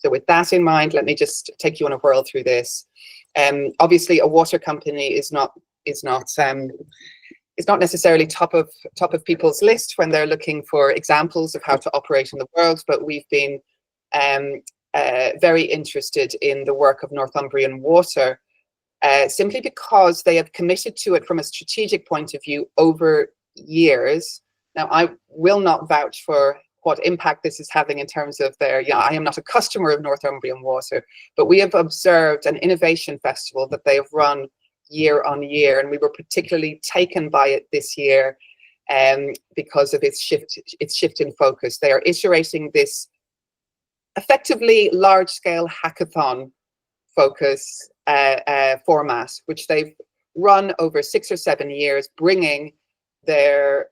So with that in mind, let me just take you on a whirl through this. Obviously, a water company is not necessarily top of people's list when they're looking for examples of how to operate in the world, but we've been very interested in the work of Northumbrian Water, simply because they have committed to it from a strategic point of view over years. Now, I will not vouch for what impact this is having in terms of their, I am not a customer of Northumbrian Water, but we have observed an innovation festival that they have run year on year, and we were particularly taken by it this year because of its shift in focus. They are iterating this effectively large-scale hackathon focus format, which they've run over 6 or 7 years, bringing their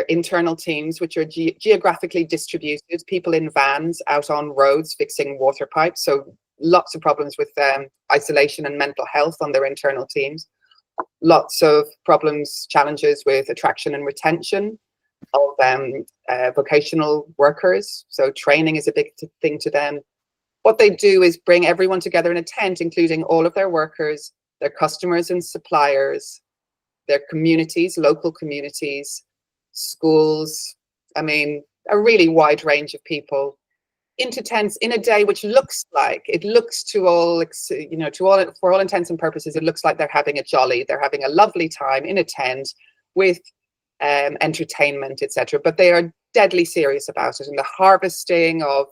internal teams, which are geographically distributed, people in vans out on roads fixing water pipes. So lots of problems with isolation and mental health on their internal teams. Lots of problems, challenges with attraction and retention of vocational workers. So training is a big thing to them. What they do is bring everyone together in a tent, including all of their workers, their customers and suppliers, their communities, local communities, schools, a really wide range of people, into tents in a day which looks for all intents and purposes, it looks like they're having a jolly, they're having a lovely time in a tent with entertainment, etc. But they are deadly serious about it, and the harvesting of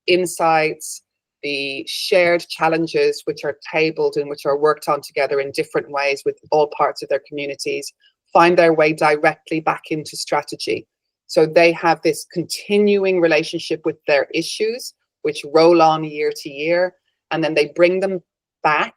insights, the shared challenges which are tabled and which are worked on together in different ways with all parts of their communities, find their way directly back into strategy. So they have this continuing relationship with their issues, which roll on year to year, and then they bring them back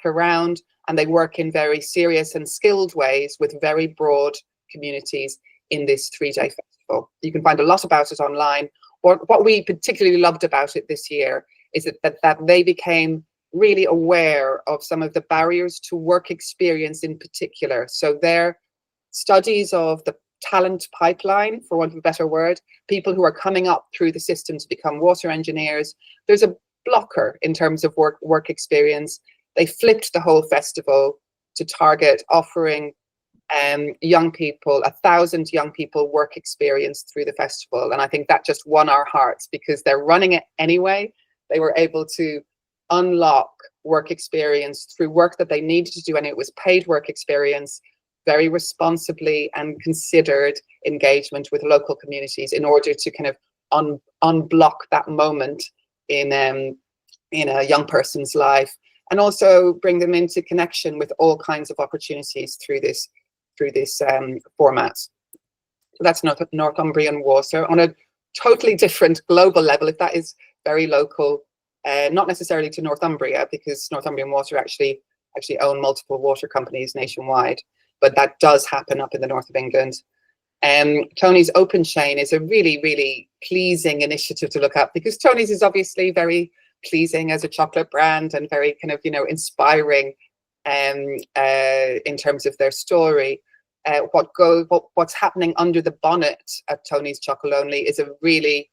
around, and they work in very serious and skilled ways with very broad communities in this 3-day festival. You can find a lot about it online. What we particularly loved about it this year is that they became really aware of some of the barriers to work experience in particular. So their studies of the talent pipeline, for want of a better word, people who are coming up through the system to become water engineers, there's a blocker in terms of work experience. They flipped the whole festival to target offering young people, 1,000 young people, work experience through the festival. And I think that just won our hearts, because they're running it anyway. They were able to unlock work experience through work that they needed to do, and it was paid work experience, very responsibly and considered engagement with local communities in order to kind of unblock that moment in a young person's life, and also bring them into connection with all kinds of opportunities through this format. So that's Northumbrian Water. On a totally different global level, if that is very local, not necessarily to Northumbria, because Northumbrian Water actually own multiple water companies nationwide, but that does happen up in the north of England. Tony's Open Chain is a really, really pleasing initiative to look at, because Tony's is obviously very pleasing as a chocolate brand and very kind of, inspiring in terms of their story. What's happening under the bonnet at Tony's Chocolonely is a really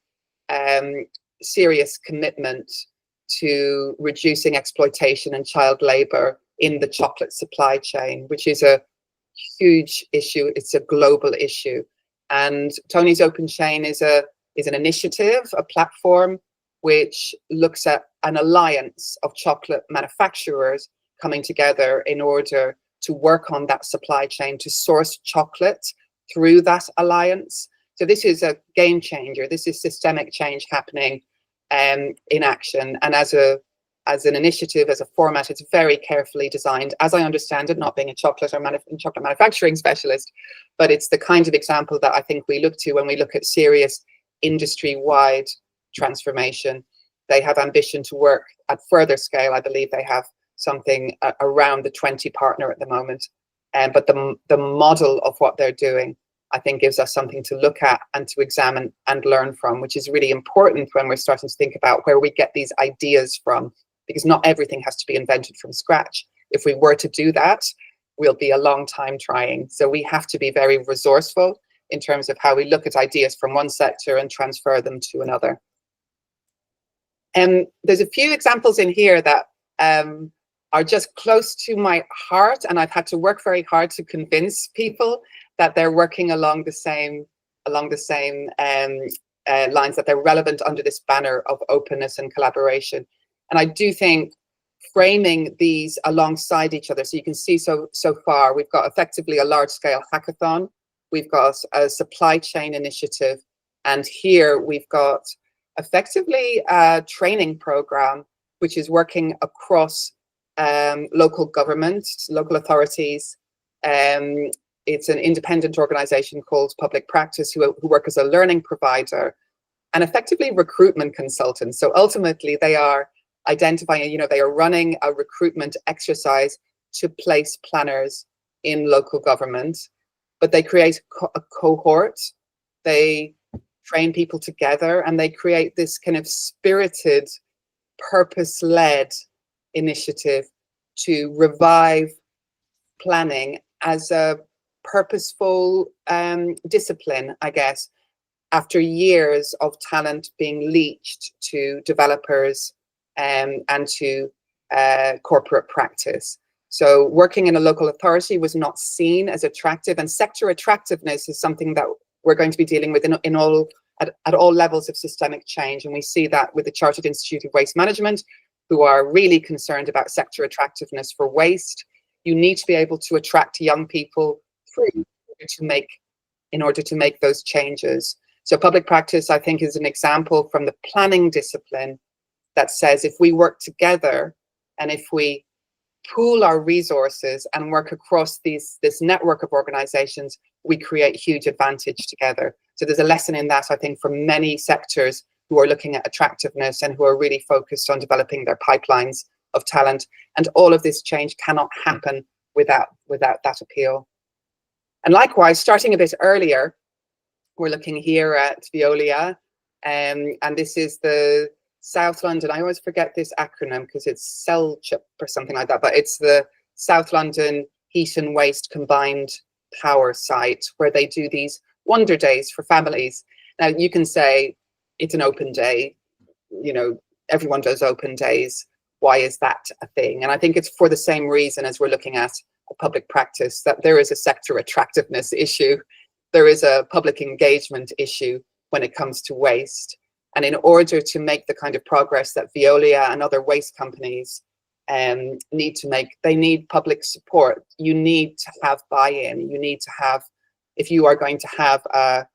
serious commitment to reducing exploitation and child labor in the chocolate supply chain, which is a huge issue. It's a global issue. And Tony's Open Chain is an initiative, a platform which looks at an alliance of chocolate manufacturers coming together in order to work on that supply chain, to source chocolate through that alliance. So this is a game changer. This is systemic change happening in action. And as an initiative, as a format, it's very carefully designed, as I understand it, not being a chocolate manufacturing specialist, but it's the kind of example that I think we look to when we look at serious industry-wide transformation. They have ambition to work at further scale. I believe they have something around the 20 partner at the moment. But the model of what they're doing, I think, gives us something to look at and to examine and learn from, which is really important when we're starting to think about where we get these ideas from, because not everything has to be invented from scratch. If we were to do that, we'll be a long time trying. So we have to be very resourceful in terms of how we look at ideas from one sector and transfer them to another. There's a few examples in here that are just close to my heart, and I've had to work very hard to convince people that they're working along the same lines, that they're relevant under this banner of openness and collaboration. And I do think framing these alongside each other, so you can see so far we've got effectively a large-scale hackathon, we've got a supply chain initiative, and here we've got effectively a training program which is working across local government, local authorities. It's an independent organization called Public Practice who work as a learning provider and effectively recruitment consultants. So ultimately they are identifying, they are running a recruitment exercise to place planners in local government, but they create a cohort, they train people together, and they create this kind of spirited, purpose-led initiative to revive planning as a purposeful discipline, I guess, after years of talent being leached to developers and to corporate practice. So working in a local authority was not seen as attractive, and sector attractiveness is something that we're going to be dealing with at all levels of systemic change. And we see that with the Chartered Institute of Waste Management, who are really concerned about sector attractiveness for waste. You need to be able to attract young people through in order to make those changes. So public practice, I think, is an example from the planning discipline that says if we work together and if we pool our resources and work across this network of organizations, we create huge advantage together. So there's a lesson in that, I think, for many sectors who are looking at attractiveness and who are really focused on developing their pipelines of talent. And all of this change cannot happen without that appeal. And likewise, starting a bit earlier, we're looking here at Veolia, and this is the South London, I always forget this acronym because it's CELCHIP or something like that, but it's the South London Heat and Waste Combined Power Site, where they do these wonder days for families. Now you can say it's an open day, everyone does open days. Why is that a thing? And I think it's for the same reason as we're looking at a public practice, that there is a sector attractiveness issue. There is a public engagement issue when it comes to waste. And in order to make the kind of progress that Veolia and other waste companies need to make, they need public support. You need to have buy-in. You need to have, if you are going to have a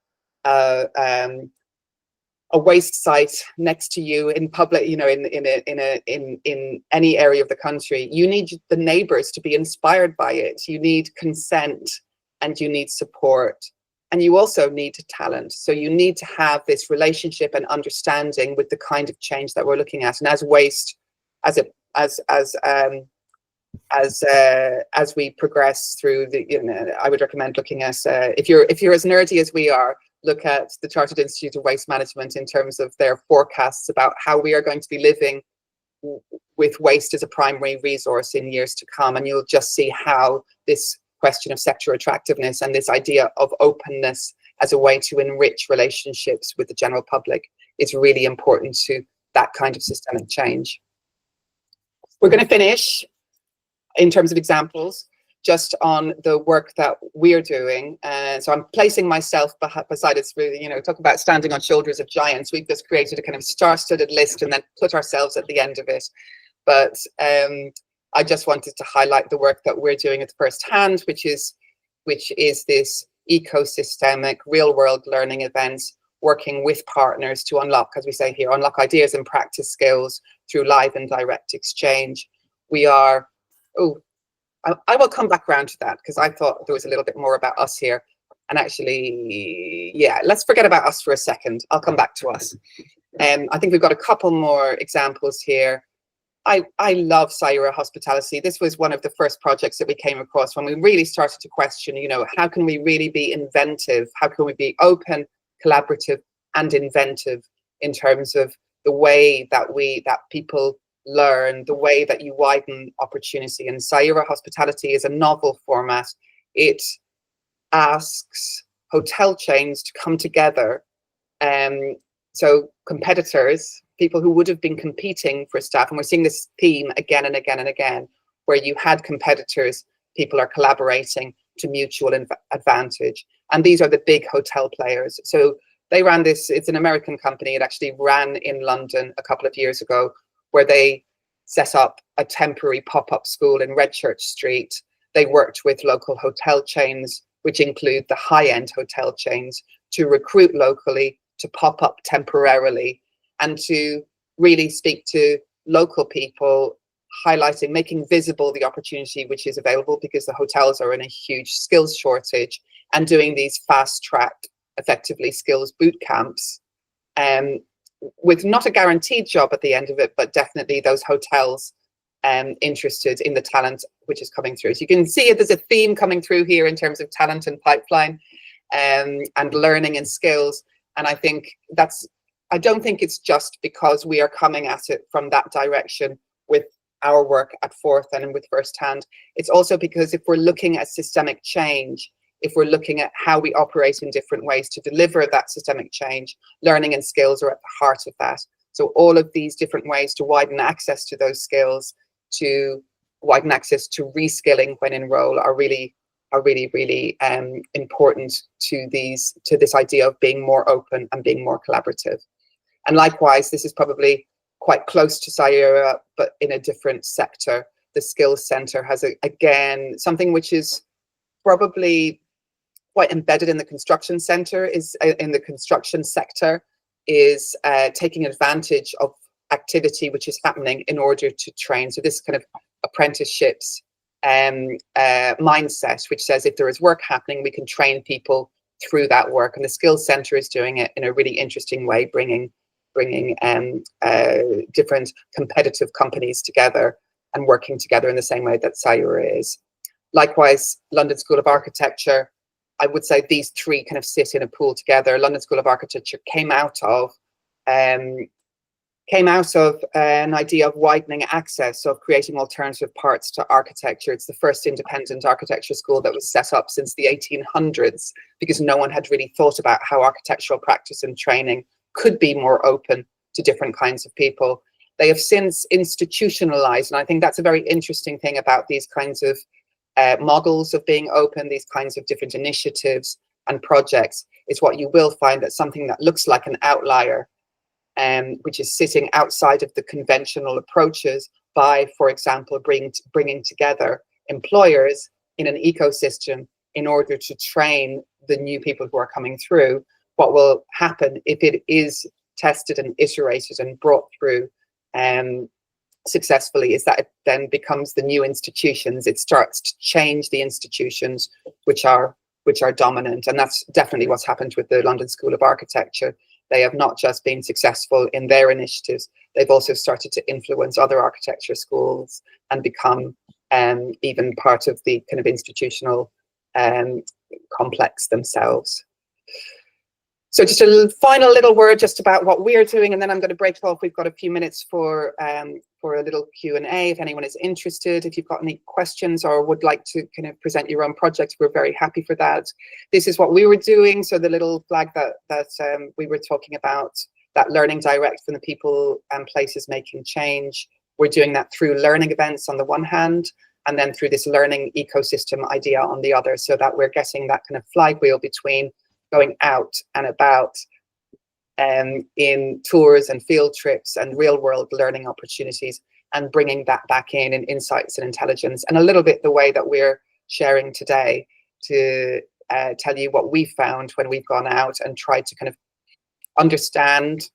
waste site next to you in public, in any area of the country, you need the neighbors to be inspired by it. You need consent and you need support. And you also need talent. So you need to have this relationship and understanding with the kind of change that we're looking at. And as waste, as we progress through I would recommend looking at, if you're as nerdy as we are, look at the Chartered Institute of Waste Management in terms of their forecasts about how we are going to be living with waste as a primary resource in years to come. And you'll just see how this question of sector attractiveness and this idea of openness as a way to enrich relationships with the general public is really important to that kind of systemic change. We're going to finish in terms of examples just on the work that we're doing. So I'm placing myself beside it, really, talk about standing on shoulders of giants. We've just created a kind of star-studded list and then put ourselves at the end of it. But I just wanted to highlight the work that we're doing at first hand, which is this ecosystemic real-world learning events, working with partners to unlock, as we say here, unlock ideas and practice skills through live and direct exchange. We are, I will come back around to that because I thought there was a little bit more about us here. And actually, yeah, let's forget about us for a second. I'll come back to us. I think we've got a couple more examples here. I love Sayura Hospitality. This was one of the first projects that we came across when we really started to question, how can we really be inventive? How can we be open, collaborative, and inventive in terms of the way that people learn, the way that you widen opportunity? And Sayura Hospitality is a novel format. It asks hotel chains to come together So competitors, people who would have been competing for staff, and we're seeing this theme again and again and again, where you had competitors, people are collaborating to mutual advantage. And these are the big hotel players. So they ran this, it's an American company, it actually ran in London a couple of years ago, where they set up a temporary pop-up school in Redchurch Street. They worked with local hotel chains, which include the high-end hotel chains, to recruit locally, to pop up temporarily, and to really speak to local people, highlighting, making visible the opportunity which is available, because the hotels are in a huge skills shortage, and doing these fast-track, effectively skills boot camps, with not a guaranteed job at the end of it, but definitely those hotels interested in the talent which is coming through. So you can see there's a theme coming through here in terms of talent and pipeline, and learning and skills. And I think I don't think it's just because we are coming at it from that direction with our work at Forth and with First Hand. It's also because if we're looking at systemic change, if we're looking at how we operate in different ways to deliver that systemic change, learning and skills are at the heart of that. So all of these different ways to widen access to those skills, to widen access to reskilling when in role, are really important to this idea of being more open and being more collaborative. And likewise, this is probably quite close to Sayura, but in a different sector. The Skills Centre has, again, something which is probably quite embedded in the construction sector, is taking advantage of activity which is happening in order to train. So this kind of apprenticeships mindset, which says if there is work happening, we can train people through that work. And the Skills Centre is doing it in a really interesting way, bringing different competitive companies together and working together in the same way that Sayura is. Likewise, London School of Architecture, I would say these three kind of sit in a pool together. London School of Architecture came out of an idea of widening access, of creating alternative parts to architecture. It's the first independent architecture school that was set up since the 1800s, because no one had really thought about how architectural practice and training could be more open to different kinds of people. They have since institutionalized, and I think that's a very interesting thing about these kinds of models of being open, these kinds of different initiatives and projects, is what you will find that something that looks like an outlier, which is sitting outside of the conventional approaches by, for example, bringing together employers in an ecosystem in order to train the new people who are coming through. What will happen if it is tested and iterated and brought through successfully is that it then becomes the new institutions. It starts to change the institutions which are dominant, and that's definitely what's happened with the London School of Architecture. They have not just been successful in their initiatives, they've also started to influence other architecture schools and become even part of the kind of institutional complex themselves. So just a final little word just about what we're doing, and then I'm going to break off. We've got a few minutes for a little Q&A if anyone is interested. If you've got any questions or would like to kind of present your own projects, we're very happy for that. This is what we were doing. So the little flag that we were talking about, that learning direct from the people and places making change. We're doing that through learning events on the one hand, and then through this learning ecosystem idea on the other, so that we're getting that kind of flywheel between going out and about in tours and field trips and real world learning opportunities, and bringing that back in insights and intelligence, and a little bit the way that we're sharing today to tell you what we found when we've gone out and tried to kind of understand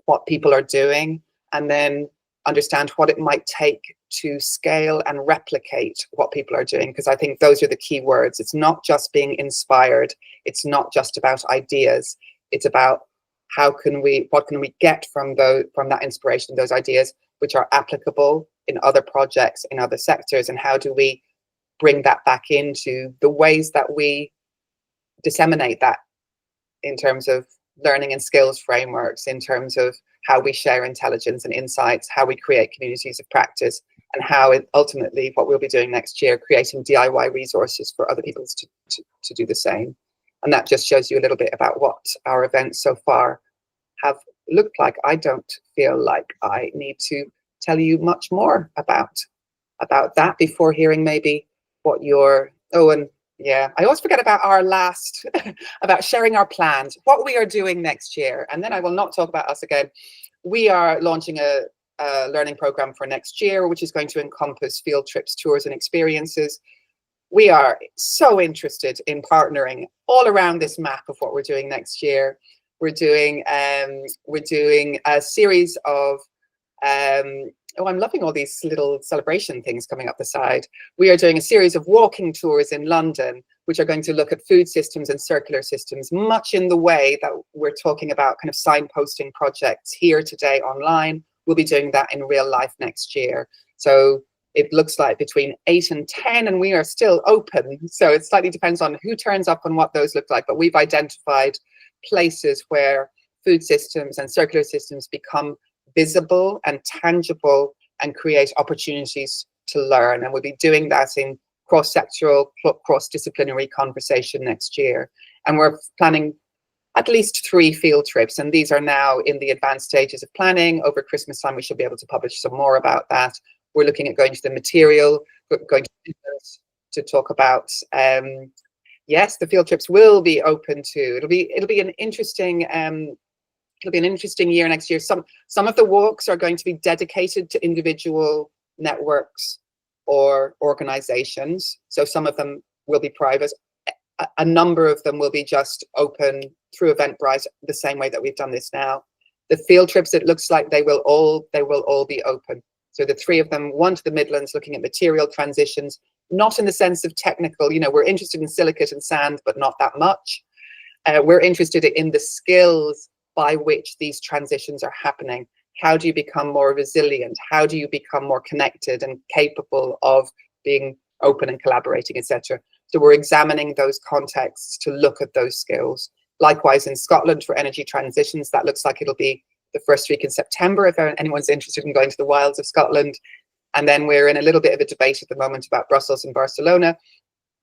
what people are doing, and then understand what it might take to scale and replicate what people are doing, because I think those are the key words. It's not just being inspired, it's not just about ideas, it's about what can we get from that inspiration, those ideas which are applicable in other projects, in other sectors, and how do we bring that back into the ways that we disseminate that in terms of learning and skills frameworks, in terms of how we share intelligence and insights, how we create communities of practice, and how ultimately what we'll be doing next year, creating DIY resources for other people to do the same. And that just shows you a little bit about what our events so far have looked like, I don't feel like I need to tell you much more about that before hearing maybe what your, oh, and yeah, I always forget about our last, about sharing our plans, what we are doing next year. And then I will not talk about us again. We are launching a learning program for next year, which is going to encompass field trips, tours, and experiences. We are so interested in partnering all around this map of what we're doing next year. We're doing a series of oh, I'm loving all these little celebration things coming up the side. We are doing a series of walking tours in London, which are going to look at food systems and circular systems, much in the way that we're talking about kind of signposting projects here today online. We'll be doing that in real life next year. So it looks like between 8 and 10, and we are still open. So it slightly depends on who turns up and what those look like. But we've identified places where food systems and circular systems become visible and tangible and create opportunities to learn. And we'll be doing that in cross-sectoral, cross-disciplinary conversation next year. And we're planning at least 3 field trips. And these are now in the advanced stages of planning. Over Christmas time, we should be able to publish some more about that. We're looking at going to the material, going to talk about, yes, the field trips will be open to, it'll be an interesting, it'll be an interesting year next year. Some of the walks are going to be dedicated to individual networks or organizations. So some of them will be private. A number of them will be just open through Eventbrite, the same way that we've done this now. The field trips, it looks like they will all be open. So the 3 of them, one to the Midlands, looking at material transitions, not in the sense of technical, you know, we're interested in silicate and sand, but not that much. We're interested in the skills by which these transitions are happening. How do you become more resilient? How do you become more connected and capable of being open and collaborating, etc.? So we're examining those contexts to look at those skills. Likewise, in Scotland for energy transitions, that looks like it'll be the first week in September, if anyone's interested in going to the wilds of Scotland. And then we're in a little bit of a debate at the moment about Brussels and Barcelona.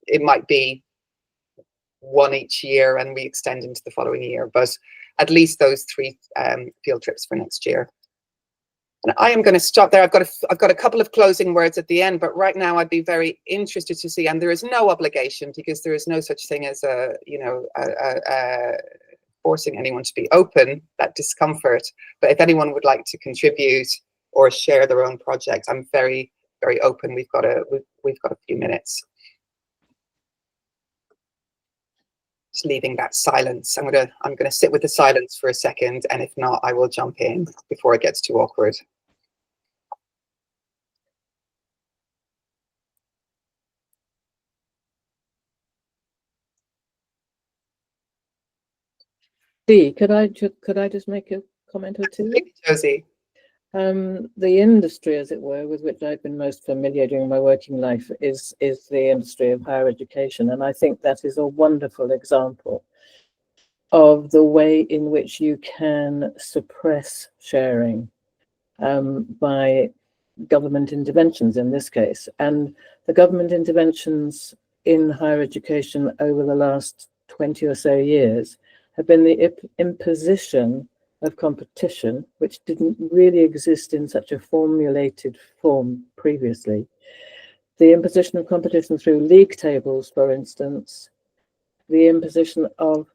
It might be one each year and we extend into the following year, but at least those 3 field trips for next year. And I am going to stop there. I've got a couple of closing words at the end, but right now I'd be very interested to see, and there is no obligation because there is no such thing as forcing anyone to be open, that discomfort. But if anyone would like to contribute or share their own project, I'm very, very open. We've got a few minutes. Just leaving that silence. I'm gonna sit with the silence for a second, and if not, I will jump in before it gets too awkward. Dee, could I just make a comment or two? Josie. The industry, as it were, with which I've been most familiar during my working life is the industry of higher education. And I think that is a wonderful example of the way in which you can suppress sharing by government interventions in this case. And the government interventions in higher education over the last 20 or so years have been the imposition of competition, which didn't really exist in such a formulated form previously. The imposition of competition through league tables, for instance, the imposition of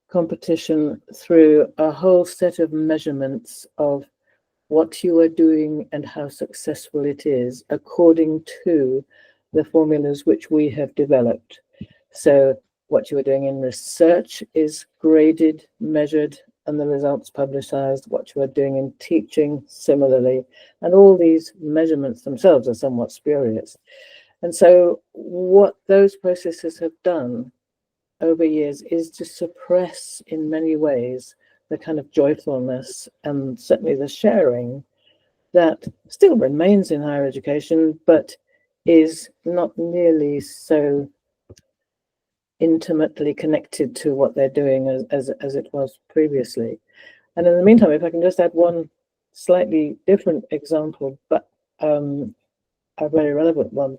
competition through a whole set of measurements of what you are doing and how successful it is according to the formulas which we have developed. So what you are doing in research is graded, measured, and the results publicized. What you are doing in teaching, similarly. And all these measurements themselves are somewhat spurious. And so what those processes have done over years is to suppress in many ways the kind of joyfulness and certainly the sharing that still remains in higher education, but is not nearly so intimately connected to what they're doing as it was previously. And in the meantime, if I can just add one slightly different example, but a very relevant one.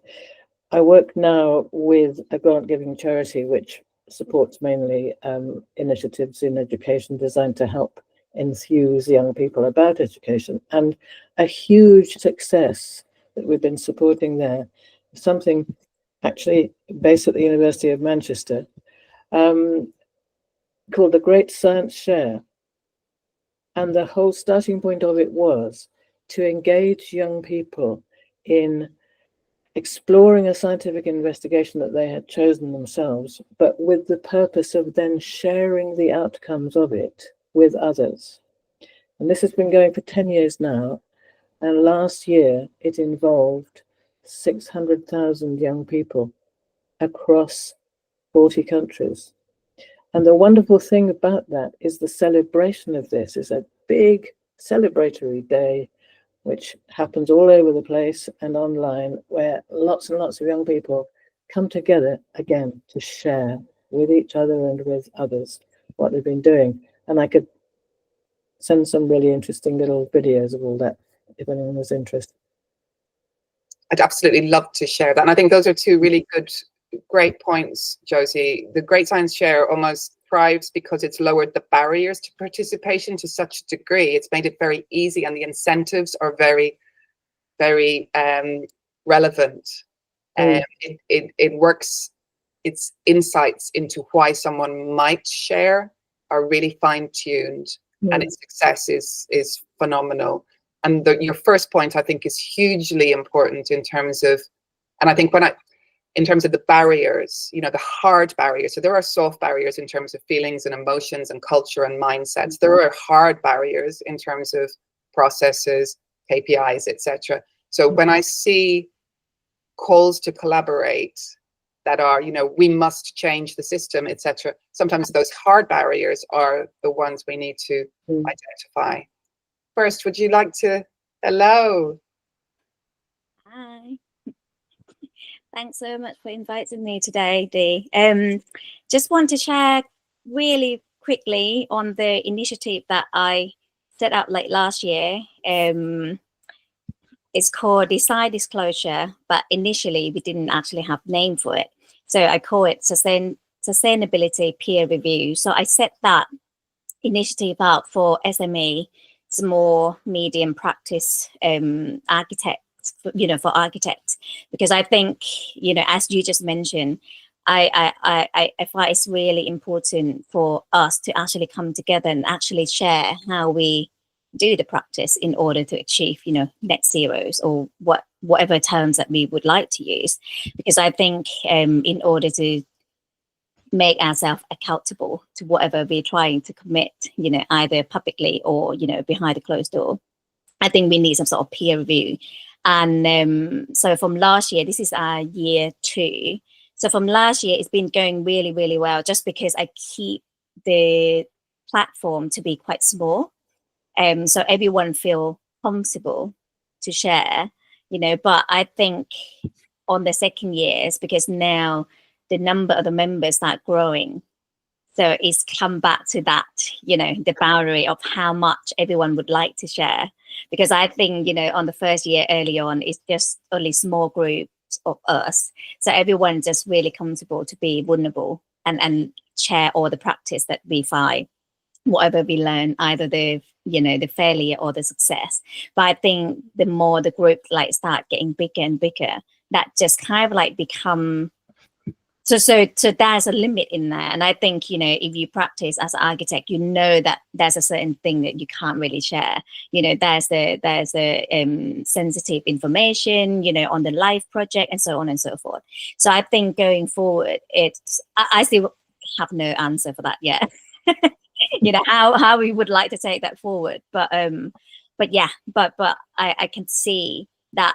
I work now with a grant-giving charity which supports mainly initiatives in education designed to help enthuse young people about education. And a huge success that we've been supporting there, something actually based at the University of Manchester, called the Great Science Share. And the whole starting point of it was to engage young people in exploring a scientific investigation that they had chosen themselves, but with the purpose of then sharing the outcomes of it with others. And this has been going for 10 years now. And last year, it involved 600,000 young people across 40 countries. And the wonderful thing about that is the celebration of this is a big celebratory day, which happens all over the place and online, where lots and lots of young people come together again to share with each other and with others what they've been doing. And I could send some really interesting little videos of all that if anyone was interested. I'd absolutely love to share that. And I think those are two really great points, Josie. The Great Science Share almost thrives because it's lowered the barriers to participation to such a degree. It's made it very easy, and the incentives are very, very relevant. It works. Its insights into why someone might share are really fine-tuned, and its success is phenomenal. And your first point, I think, is hugely important in terms of, and I think in terms of the barriers, the hard barriers. So there are soft barriers in terms of feelings and emotions and culture and mindsets. There are hard barriers in terms of processes, KPIs, etc. So when I see calls to collaborate that are, we must change the system, etc., sometimes those hard barriers are the ones we need to identify. First, would you like to, hello? Hi. Thanks so much for inviting me today, Dee. Just want to share really quickly on the initiative that I set up late last year. It's called Design Disclosure, but initially we didn't actually have a name for it. So I call it Sustainability Peer Review. So I set that initiative up for SME, small, medium practice architects, for architects, because I think, as you just mentioned, I find it's really important for us to actually come together and actually share how we do the practice in order to achieve, net zeros or whatever terms that we would like to use. Because I think in order to make ourselves accountable to whatever we're trying to commit, either publicly or, behind a closed door, I think we need some sort of peer review. And so from last year, this is our year 2. So from last year, it's been going really, really well, just because I keep the platform to be quite small. So everyone feel comfortable to share, but I think on the second years, because now the number of the members start growing. So it's come back to that, the boundary of how much everyone would like to share. Because I think, on the first year early on, it's just only small groups of us. So everyone's just really comfortable to be vulnerable and share all the practice that we find, whatever we learn, either the failure or the success. But I think the more the group start getting bigger and bigger, that just kind of become, so there's a limit in there. And I think, if you practice as an architect, that there's a certain thing that you can't really share. There's the sensitive information, on the live project and so on and so forth. So I think going forward, I still have no answer for that yet. How we would like to take that forward. But I can see that,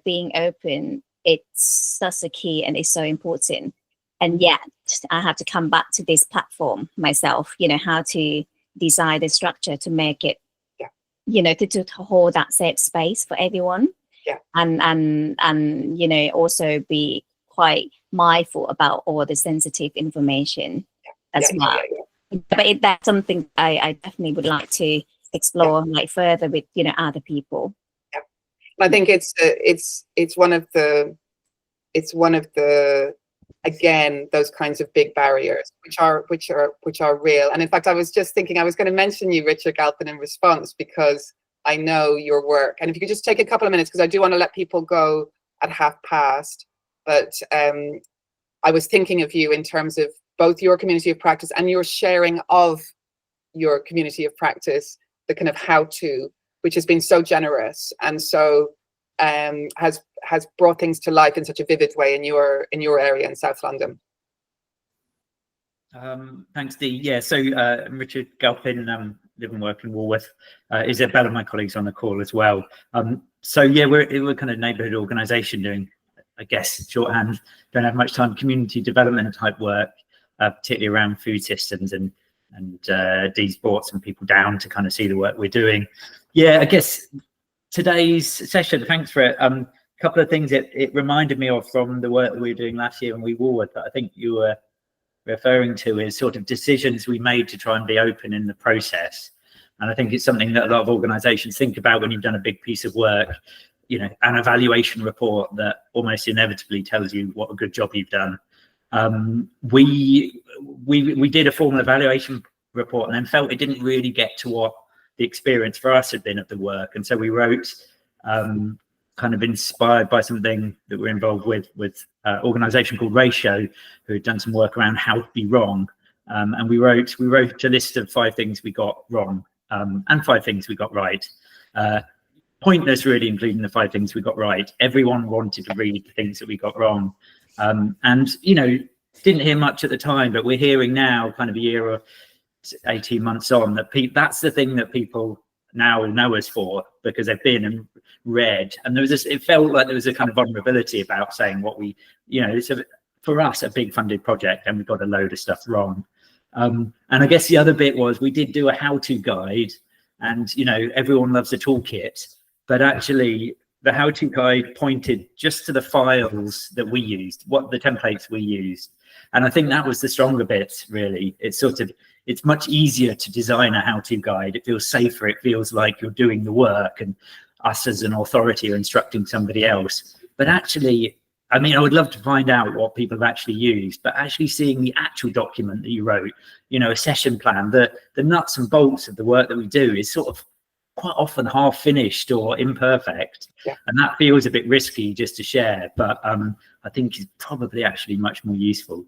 being open, it's such a key and it's so important. And yet I have to come back to this platform myself, how to design the structure to make it, to hold that safe space for everyone. Yeah. And also be quite mindful about all the sensitive information as well. But that's something I definitely would like to explore further with, other people. Yeah. I think it's one of the again, those kinds of big barriers, which are real. And in fact, I was just thinking I was going to mention you, Richard Galpin, in response, because I know your work. And if you could just take a couple of minutes, because I do want to let people go at past. But I was thinking of you in terms of both your community of practice and your sharing of your community of practice, the kind of how-to, which has been so generous and so has brought things to life in such a vivid way in your area in South London. Thanks, Dee. Yeah, so I'm Richard Galpin, live and work in Walworth. Isabella, my colleagues, on the call as well. So yeah, we're kind of neighbourhood organisation doing, I guess, shorthand, don't have much time, community development type work, particularly around food systems, and Dee's brought some people down to kind of see the work we're doing. Yeah, I guess today's session, thanks for it. A couple of things it reminded me of from the work that we were doing last year when we Walworth, that I think you were referring to is sort of decisions we made to try and be open in the process. And I think it's something that a lot of organizations think about when you've done a big piece of work, you know, an evaluation report that almost inevitably tells you what a good job you've done. We did a formal evaluation report and then felt it didn't really get to what the experience for us had been of the work. And so we wrote, kind of inspired by something that we're involved with an organisation called Ratio, who had done some work around how to be wrong. And we wrote a list of 5 things we got wrong, and 5 things we got right. Pointless, really, including the 5 things we got right. Everyone wanted to read the things that we got wrong. And, you know, didn't hear much at the time, but we're hearing now, kind of a year or 18 months on, that that's the thing that people now know us for, because they've been and read. And there was this, it felt like there was a kind of vulnerability about saying what we, you know, it's for us a big funded project and we got a load of stuff wrong. And I guess the other bit was we did do a how-to guide, and, you know, everyone loves a toolkit, but actually the how-to guide pointed just to the files that we used, what the templates we used. And I think that was the stronger bit, really. It's much easier to design a how-to guide. It feels safer. It feels like you're doing the work and us as an authority are instructing somebody else. But actually, I mean, I would love to find out what people have actually used, but actually seeing the actual document that you wrote, you know, a session plan, the nuts and bolts of the work that we do is sort of quite often half finished or imperfect. Yeah. And that feels a bit risky just to share, but I think is probably actually much more useful.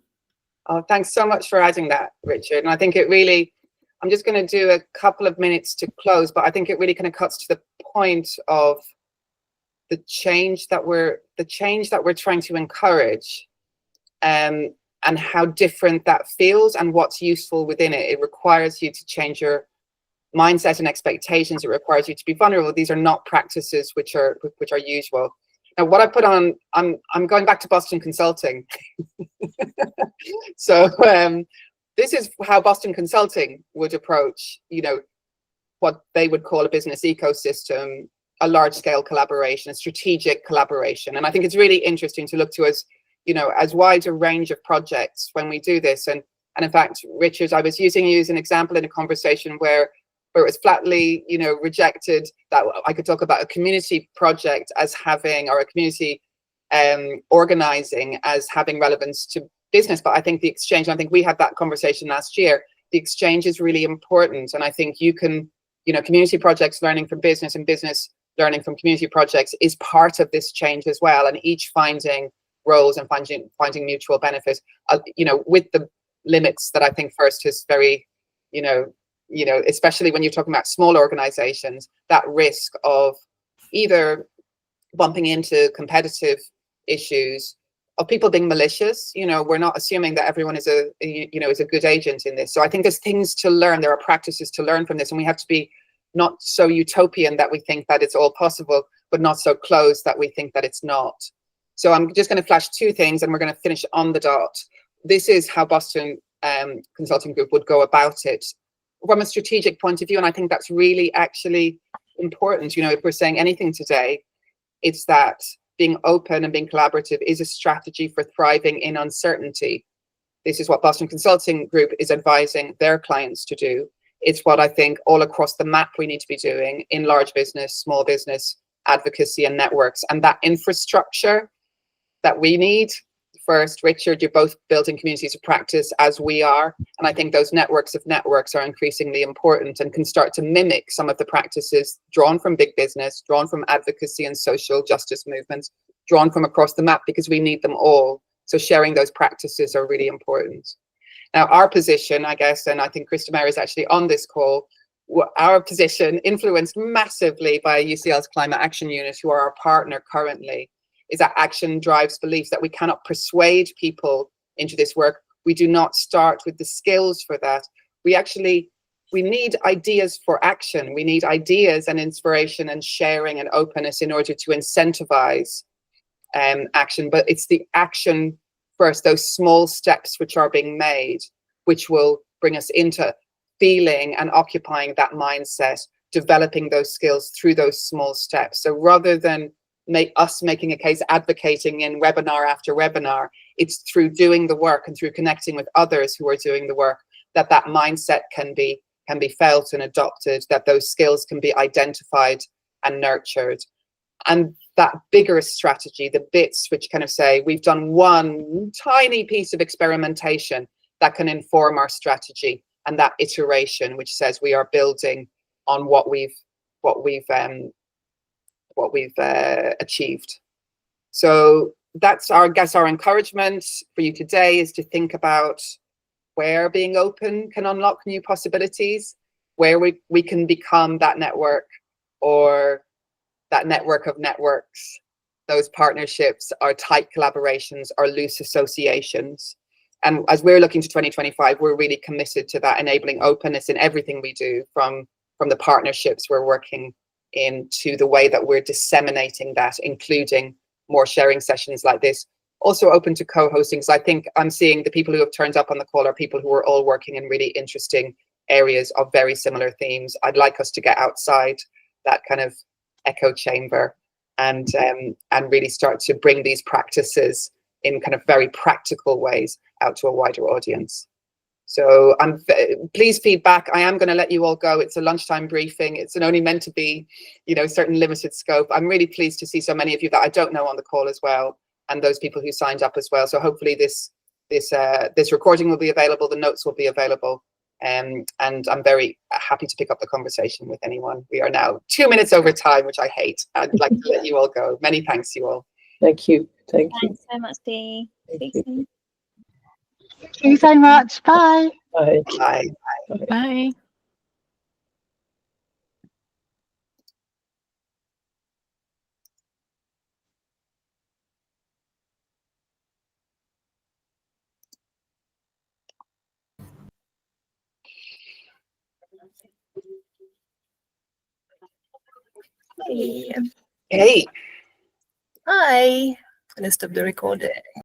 Oh, thanks so much for adding that, Richard. And I think it really, I'm just going to do a couple of minutes to close, but I think it really kind of cuts to the point of the change that we're trying to encourage, and how different that feels and what's useful within it. It requires you to change your mindset and expectations. It requires you to be vulnerable. These are not practices which are usual. Now, what I put on, I'm going back to Boston Consulting. So this is how Boston Consulting would approach, you know, what they would call a business ecosystem, a large-scale collaboration, a strategic collaboration. And I think it's really interesting to look to as, you know, as wide a range of projects when we do this. And in fact, Richard, I was using you as an example in a conversation where it was flatly, you know, rejected that I could talk about a community project as having, or a community organizing as having relevance to business. But I think the exchange, I think we had that conversation last year, the exchange is really important. And I think you can, you know, community projects learning from business and business learning from community projects is part of this change as well. And each finding roles and finding mutual benefit, you know, with the limits that I think First is very, you know, especially when you're talking about small organizations, that risk of either bumping into competitive issues, of people being malicious. You know, we're not assuming that everyone is a good agent in this. So I think there's things to learn. There are practices to learn from this, and we have to be not so utopian that we think that it's all possible, but not so closed that we think that it's not. So I'm just going to flash 2 things, and we're going to finish on the dot. This is how Boston Consulting Group would go about it from a strategic point of view. And I think that's really actually important. You know, if we're saying anything today, it's that being open and being collaborative is a strategy for thriving in uncertainty. This is what Boston Consulting Group is advising their clients to do. It's what I think all across the map we need to be doing in large business, small business, advocacy and networks. And that infrastructure that we need first. Richard, you're both building communities of practice as we are. And I think those networks of networks are increasingly important and can start to mimic some of the practices drawn from big business, drawn from advocacy and social justice movements, drawn from across the map, because we need them all. So sharing those practices are really important. Now, our position, I guess, and I think Christopher is actually on this call, our position, influenced massively by UCL's Climate Action Unit, who are our partner currently, is that action drives beliefs, that we cannot persuade people into this work. We do not start with the skills for that. We need ideas for action. We need ideas and inspiration and sharing and openness in order to incentivize action. But it's the action first, those small steps which are being made, which will bring us into feeling and occupying that mindset, developing those skills through those small steps. So rather than making a case, advocating in webinar after webinar, it's through doing the work and through connecting with others who are doing the work that that mindset can be felt and adopted, that those skills can be identified and nurtured. And that bigger strategy, the bits which kind of say, we've done one tiny piece of experimentation that can inform our strategy, and that iteration which says we are building on what we've achieved. So that's our encouragement for you today, is to think about where being open can unlock new possibilities, where we can become that network, or that network of networks, those partnerships, our tight collaborations, our loose associations. And as we're looking to 2025, we're really committed to that, enabling openness in everything we do, from the partnerships we're working in to the way that we're disseminating that, including more sharing sessions like this. Also open to co-hosting, because I think I'm seeing the people who have turned up on the call are people who are all working in really interesting areas of very similar themes. I'd like us to get outside that kind of echo chamber and really start to bring these practices in kind of very practical ways out to a wider audience. So please feedback. I am going to let you all go. It's a lunchtime briefing. It's only meant to be, certain limited scope. I'm really pleased to see so many of you that I don't know on the call as well, and those people who signed up as well. So hopefully this recording will be available, the notes will be available, and I'm very happy to pick up the conversation with anyone. We are now 2 minutes over time, which I hate. I'd like to let you all go. Many thanks to you all. Thank you. Thanks so much, Dee. Thank you. Thank you so much. Bye. Bye. Bye. Bye. Hey. Hey. Hi. Let's stop the recording.